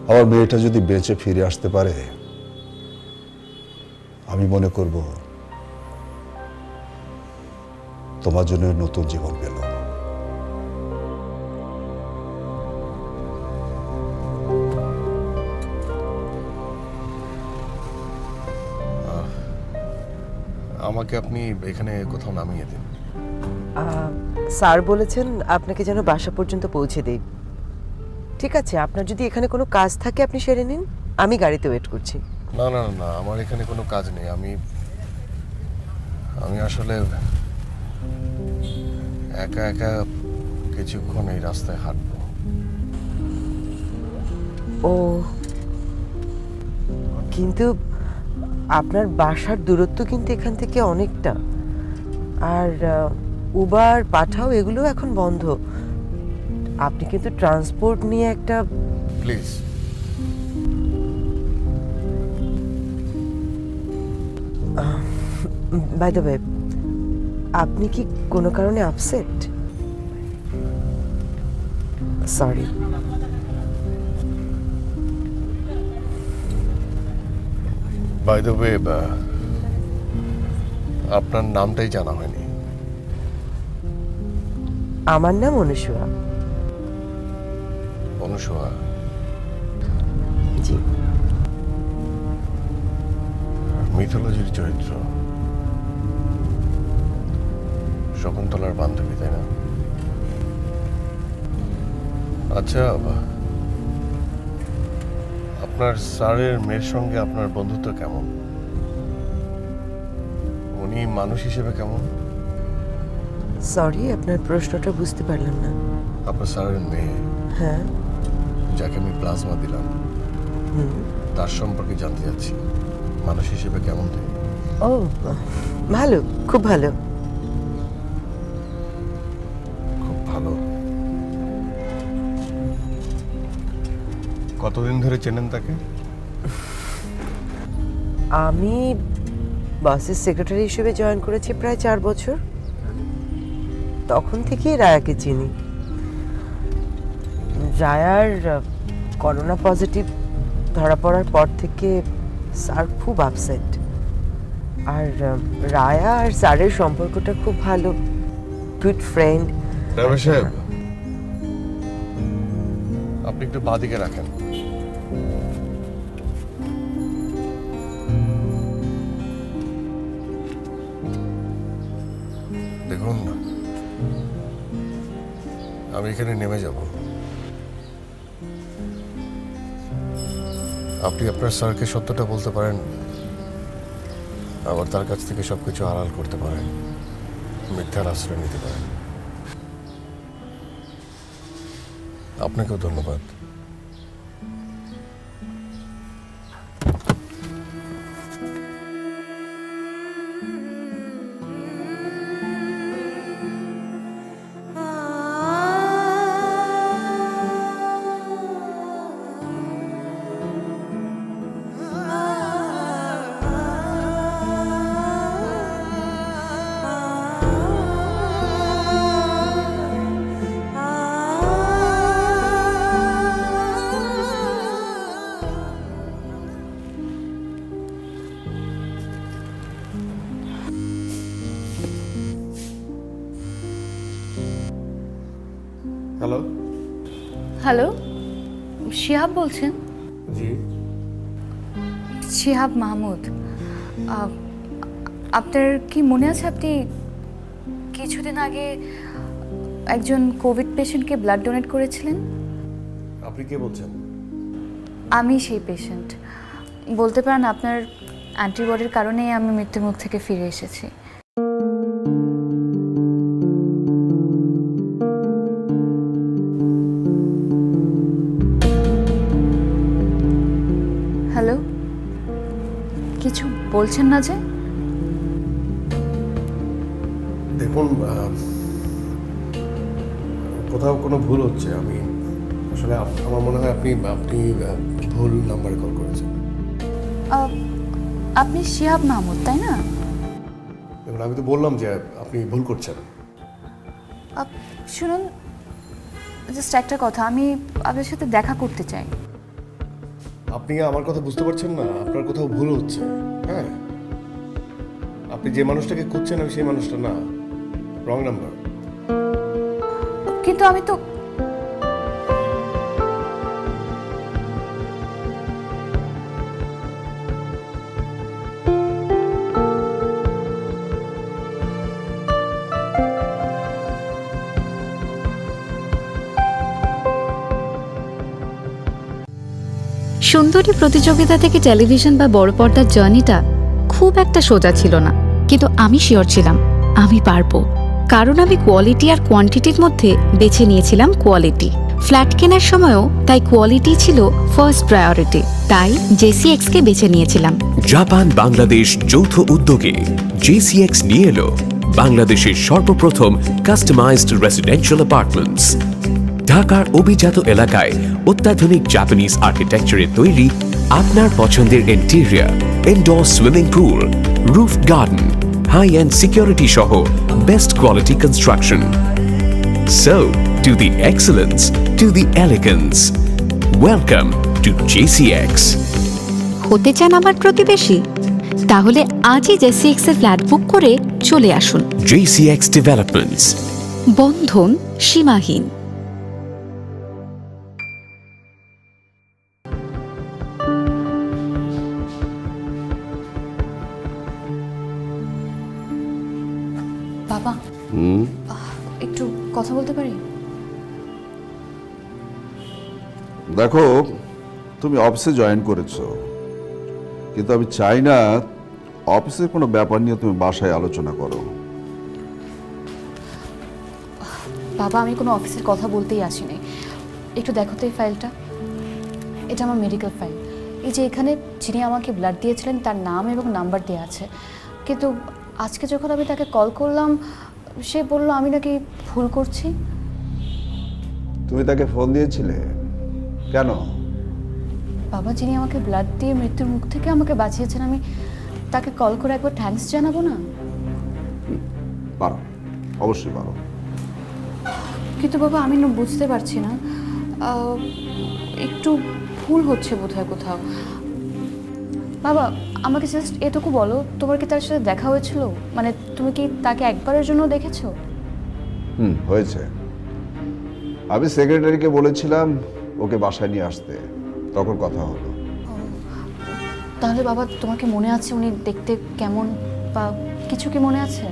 আমার মেয়েটা যদি বেঁচে ফিরে আসতে পারে, আমি মনে করব তোমার জন্য নতুন জীবন পেল।
আমাকে আপনি এখানে কোথাও নামিয়ে দিন।
স্যার বলেছেন আপনাকে যেন বাসা পর্যন্ত পৌঁছে দেই। ঠিক আছে, আপনার যদি এখানে কোনো কাজ থাকে আপনি সেরে নিন, আমি গাড়িতে ওয়েট করছি।
না না না, আমার এখানে কোনো কাজ নেই। আমি আসলে একা একা কিছুক্ষণ এই রাস্তায় হাঁটবো।
ও, কিন্তু আপনার বাসার দূরত্ব কিন্তু এখান থেকে অনেকটা। আর উবার পাঠাও এগুলো এখন বন্ধ। আপনি কিন্তু ট্রান্সপোর্ট নিয়ে একটা
প্লিজ।
বাই দ্য ওয়ে, আপনি কি কোনো কারণে upset? Sorry.
By the way, আপনার নামটাই জানা হয়নি।
আমার নাম অনুসুয়া।
অনুসুয়া?
জি।
মিথোলজির চরিত্র, শকুন্তলার বান্ধবী, তাই না? আচ্ছা, আপনার স্যারের মেয়ের সঙ্গে আপনার বন্ধুত্ব কেমন? উনি মানুষ হিসেবে কেমন?
সরি, আপনার প্রশ্নটা বুঝতে পারলাম না।
আপনার স্যারের মেয়ে,
হ্যাঁ,
যাকে আমি প্লাজমা দিলাম, তার সম্পর্কে জানতে চাচ্ছি। মানুষ হিসেবে কেমন তিনি?
ও, ভালো, খুব ভালো।
খুব ভালো। কতদিন ধরে চেনেন তাকে?
আমি বাসের সেক্রেটারি হিসেবে জয়েন করেছি প্রায় 4 বছর। তখন থেকেই রায়াকে চিনি। রায়ার করোনা পজিটিভ ধরা পড়ার পর থেকে স্যার খুব আপসেট। আর রায়া আর স্যারের সম্পর্কটা খুব ভালো, গুড ফ্রেন্ড।
ড্রাইভার সাহেব, আপনি একটু বাঁদিকে রাখেন। দেখুন, আমি এখানে নেমে যাব। আপনি আপনার স্যারকে সত্যটা বলতে পারেন, আবার তার কাছ থেকে সবকিছু আড়াল করতে পারেন, মিথ্যার আশ্রয় নিতে পারেন। আপনাকেও ধন্যবাদ। হ্যালো।
হ্যালো, শিহাব বলছেন?
জি।
শিহাব মাহমুদ, আপনার কি মনে আছে আপনি কিছুদিন আগে একজন কোভিড পেশেন্টকে ব্লাড ডোনেট করেছিলেন?
আপনি কে বলছেন?
আমি সেই পেশেন্ট। বলতে পারেন আপনার অ্যান্টিবডির কারণেই আমি মৃত্যুর মুখ থেকে ফিরে এসেছি। হ্যালো, কিছু বলছেন না যে?
দেখুন, কোথাও কোনো ভুল হচ্ছে। আমি আসলে আমার মনে হয় আপনি ভুল নাম্বারে কল করেছেন।
আপনি শিহাব মাহমুদ, তাই না?
দেখুন, আমি তো বললাম যে আপনি ভুল করছেন।
শুনুন, জাস্ট একটা কথা, আমি আপনার সাথে দেখা করতে চাই।
আপনি আমার কথা বুঝতে পারছেন না? আপনার কোথাও ভুল হচ্ছে। হ্যাঁ, আপনি যে মানুষটাকে খুঁজছেন আমি সেই মানুষটা না, রং নাম্বার।
কিন্তু আমি তো
সুন্দরী প্রতিযোগিতা থেকে টেলিভিশন বা বড় পর্দার জার্নিটা খুব একটা সোজা ছিল না, কিন্তু আমি শিওর ছিলাম আমি পারবো, কারণ আমি কোয়ালিটি আর কোয়ান্টিটির মধ্যে বেছে নিয়েছিলাম কোয়ালিটি। ফ্ল্যাট কেনার সময়ও তাই কোয়ালিটি ছিল ফার্স্ট প্রায়োরিটি, তাই JCX কে বেছে নিয়েছিলাম।
জাপান বাংলাদেশ যৌথ উদ্যোগে JCX নিয়ে এলো বাংলাদেশের সর্বপ্রথম কাস্টমাইজড রেসিডেন্সিয়াল অ্যাপার্টমেন্টস। ঢাকার অভিজাত এলাকায় অত্যাধুনিক জাপানিজ আর্কিটেকচারে তৈরি আপনার পছন্দের interior, indoor swimming pool, roof garden, high end security সহ best quality construction. So, to the excellence, to the elegance. Welcome to JCX.
হতে চান আমার প্রতিবেশী? তাহলে আজই JCX এর ফ্ল্যাট বুক করে চলে আসুন।
JCX Developments.
বন্ধন সীমাহীন।
বাবা, একটু কথা বলতে পারি?
দেখো, তুমি অফিসে জয়েন করেছো, কিন্তু আমি চাই না অফিসের কোনো ব্যাপার নিয়ে তুমি বাসায় আলোচনা করো।
বাবা, আমি কোনো অফিসের কথা বলতেই আসিনি। একটু দেখো তো এই ফাইলটা। এটা আমার মেডিকেল ফাইল। এই যে এখানে যিনি আমাকে ব্লাড দিয়েছিলেন তার নাম এবং নাম্বার দেওয়া আছে, কিন্তু আজকে যখন আমি তাকে কল করলাম সে বলল আমি নাকি ভুল করছি।
তুমি তাকে ফোন দিয়েছিলে কেন?
বাবা, যিনি আমাকে ব্লাড দিয়ে মৃত্যুর মুখ থেকে আমাকে বাঁচিয়েছেন, আমি তাকে কল করে একবার থ্যাঙ্কস জানাবো না?
পারো, অবশ্যই পারো।
কিন্তু বাবা, আমি না বুঝতে পারছি না, একটু ভুল হচ্ছে বোধহয় কোথাও। বাবা, আমাকে জাস্ট এটুকু বলো, তোমার কি তার সাথে দেখা হয়েছিল? মানে তুমি কি তাকে একবারের জন্য দেখেছো?
হয়েছে। আমি সেক্রেটারিকে বলেছিলাম ওকে বাসায় নিয়ে আসতে, তখন কথা হলো।
তাহলে বাবা, তোমার কি মনে আছে উনি দেখতে কেমন বা কিছু কি মনে আছে?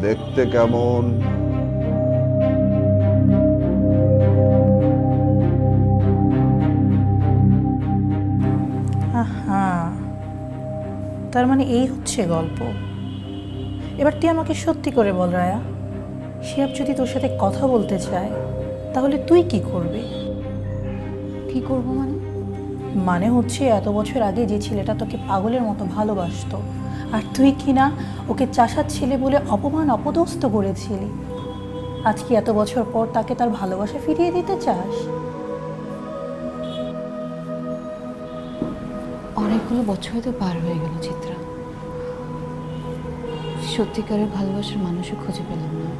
দেখতে কেমন?
হ্যাঁ, তার মানে এই হচ্ছে গল্প। এবার তুই আমাকে সত্যি করে বল রায়া, শিহাব যদি তোর সাথে কথা বলতে চায় তাহলে তুই কি করবি?
কি করবো মানে?
মানে হচ্ছে এত বছর আগে যে ছেলেটা তোকে পাগলের মতো ভালোবাসতো, আর তুই কিনা ওকে চাষার ছেলে বলে অপমান অপদস্থ করেছিলি, আজকে এত বছর পর তাকে তার ভালোবাসা ফিরিয়ে দিতে চাস?
অনেকগুলো বছরই তো পার হয়ে গেল চিত্রা, সত্যিকারের ভালোবাসার মানুষও খুঁজে পেলাম না।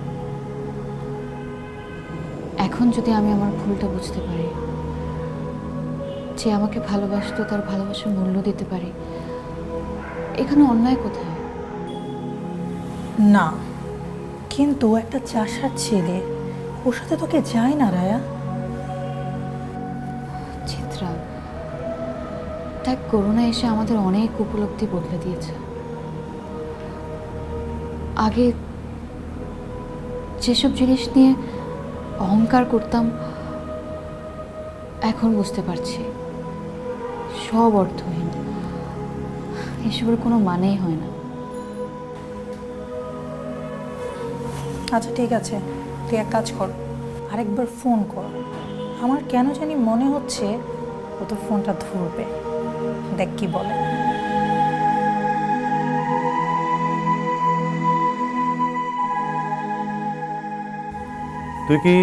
এখন যদি আমি আমার ভুলটা বুঝতে পারি, যে আমাকে ভালোবাসতো তার ভালোবাসার মূল্য দিতে পারি, এখানে অন্যায় কোথায়?
না, কিন্তু একটা চাষার ছেলে ওর সাথে তোকে যায় না রায়া।
চিত্রা, দেখ করোনা এসে আমাদের অনেক উপলব্ধি বদলে দিয়েছে। আগে যেসব জিনিস নিয়ে অহংকার করতাম এখন বুঝতে পারছি সব অর্থহীন, এসবের কোনো মানেই হয় না।
আচ্ছা ঠিক আছে, তুই এক কাজ কর, আরেকবার ফোন কর। আমার কেন জানি মনে হচ্ছে ও তোর ফোনটা ধরবে, দেখ কি বলে।
তুই কি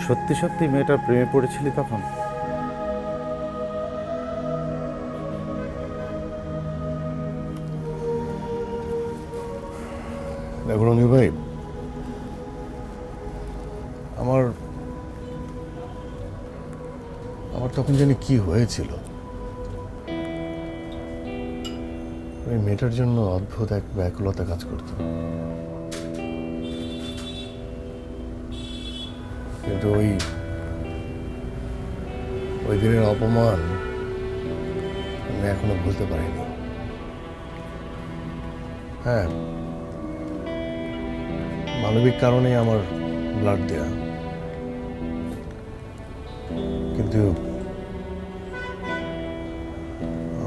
সত্যি সত্যি মেয়েটার প্রেমে পড়েছিলি তখন?
দেখো রঞ্জু ভাই, আমার তখন জানি কি হয়েছিল। ওই মেয়েটার জন্য অদ্ভুত এক ব্যাকুলতা কাজ করত, কিন্তু ওই দিনের অপমান আমি এখনো ভুলতে পারিনি। হ্যাঁ, মানবিক কারণেই আমার ব্লাড দেয়া, কিন্তু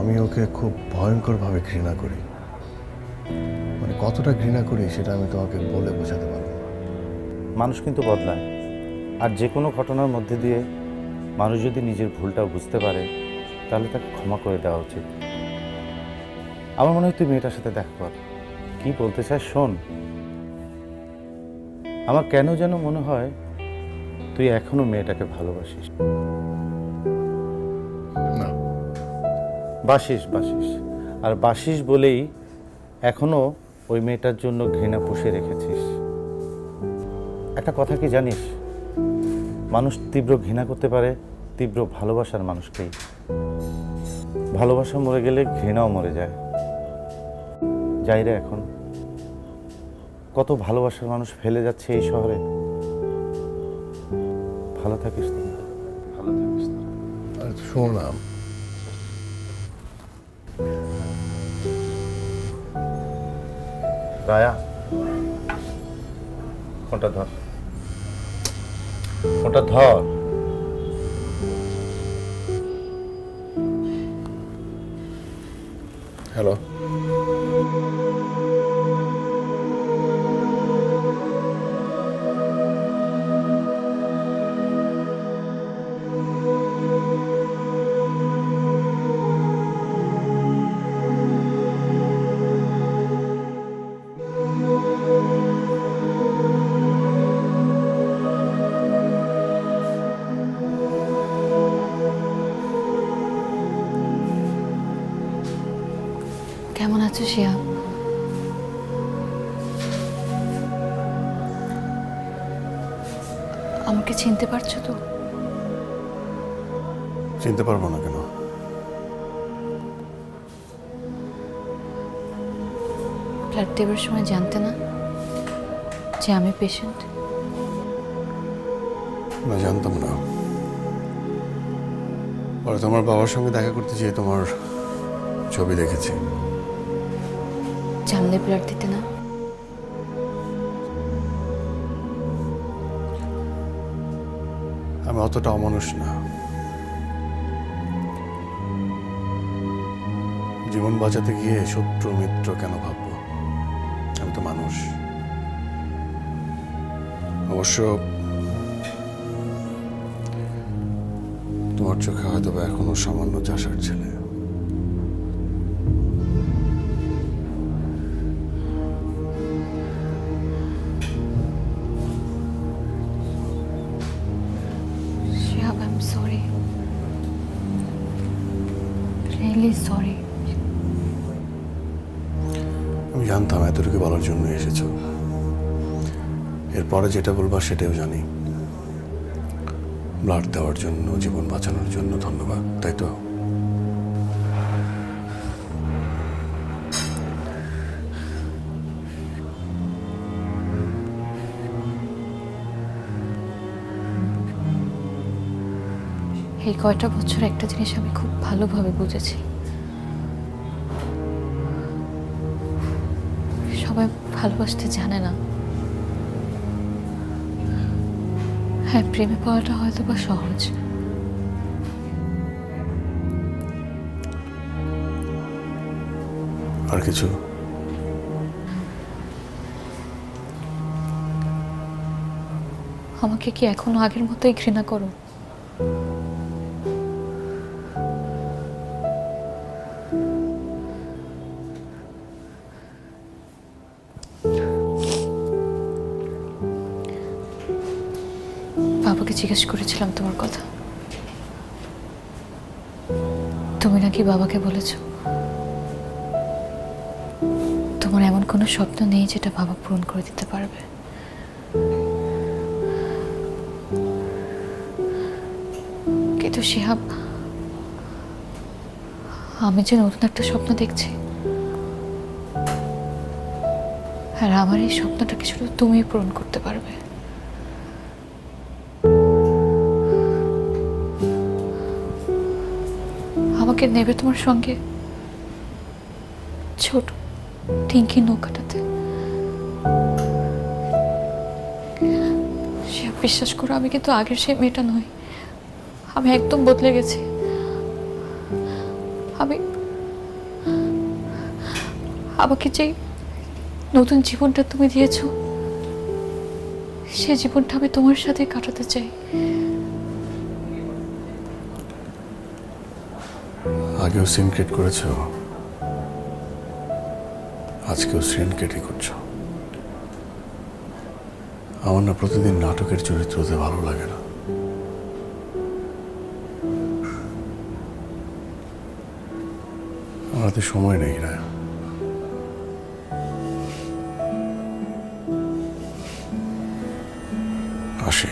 আমি ওকে খুব ভয়ঙ্করভাবে ঘৃণা করি। মানে কতটা ঘৃণা করি সেটা আমি তোমাকে বলে বোঝাতে পারবো না।
মানুষ কিন্তু বদলায়, আর যে কোনো ঘটনার মধ্যে দিয়ে মানুষ যদি নিজের ভুলটা বুঝতে পারে তাহলে তাকে ক্ষমা করে দেওয়া উচিত। আমার মনে হয় তুই মেয়েটার সাথে দেখা কর, কি বলতে চাস শোন। আমার কেন যেন মনে হয় তুই এখনো মেয়েটাকে ভালোবাসিস।
না,
বাসিস আর বাসিস বলেই এখনো ওই মেয়েটার জন্য ঘৃণা পুষে রেখেছিস। একটা কথা কি জানিস, মানুষ তীব্র ঘৃণা করতে পারে তীব্র ভালোবাসার মানুষকেই। ভালোবাসা মরে গেলে ঘৃণাও মরে যায়। যাই রে, এখন কত ভালোবাসার মানুষ ফেলে যাচ্ছে এই শহরে। ভালো থাকিস তো, ভালো থাকিস তো।
আর শোনো না,
রায়া, ফোনটা ধর, ফোনটা ধর।
হ্যালো,
কেমন আছো শিয়া? আমাকে চিনতে পারছো তো?
চিনতে পারবো না কেন?
ব্লাড দেবার সময় জানতে না যে আমি পেশেন্ট?
না, জানতাম না। পরে তোমার বাবার সঙ্গে দেখা করতে যেয়ে তোমার ছবি দেখেছি।
জানলে ব্লাড দিতে না?
আমি অতটা অমানুষ না। জীবন বাঁচাতে গিয়ে শত্রু মিত্র কেন ভাববো? আমি তো মানুষ। অবশ্য তোমার চোখে হয়তো বা এখনো সামান্য চাষার ছেলে।
Shihab, I am sorry, really sorry.
আমি জানতাম এতটুকু বলার জন্য এসেছো। এরপরে যেটা বলবা সেটাও জানি। ব্লাড দেওয়ার জন্য, জীবন বাঁচানোর জন্য ধন্যবাদ, তাই তো?
এই কয়টা বছর একটা জিনিস আমি খুব ভালোভাবে বুঝেছি, সবাই ভালোবাসতে জানে না। হ্যাঁ, প্রেমে পাওয়াটা হয়তো বা সহজ,
আর কিছু?
আমাকে কি এখনো আগের মতোই ঘৃণা করো? বাবাকে জিজ্ঞেস করেছিলাম তোমার কথা, তুমি নাকি বাবাকে বলেছ তোমার এমন কোনো স্বপ্ন নেই যেটা বাবা পূরণ করে দিতে পারবে। কিন্তু শিহাব, আমি যে নতুন একটা স্বপ্ন দেখছি, আর আমার এই স্বপ্নটাকে শুধু তুমিই পূরণ করতে পারবে। আমাকে নেবে তোমার সঙ্গে ছোট টিঙ্কি নৌকাটাতে। সে বিশ্বাস করো, আমি কিন্তু আগের সেই মেয়েটা নই, আমি একদম বদলে গেছি। আমাকে যে নতুন জীবনটা তুমি দিয়েছো, সে জীবনটা আমি তোমার সাথে কাটাতে চাই।
আগেও সিনক্রেট করেছো, আজকেও সিনক্রেটই করছো। আমার না প্রতিদিন নাটকের চরিত্র হতে ভালো লাগে না। আমার হাতে সময় নেই না। আসি।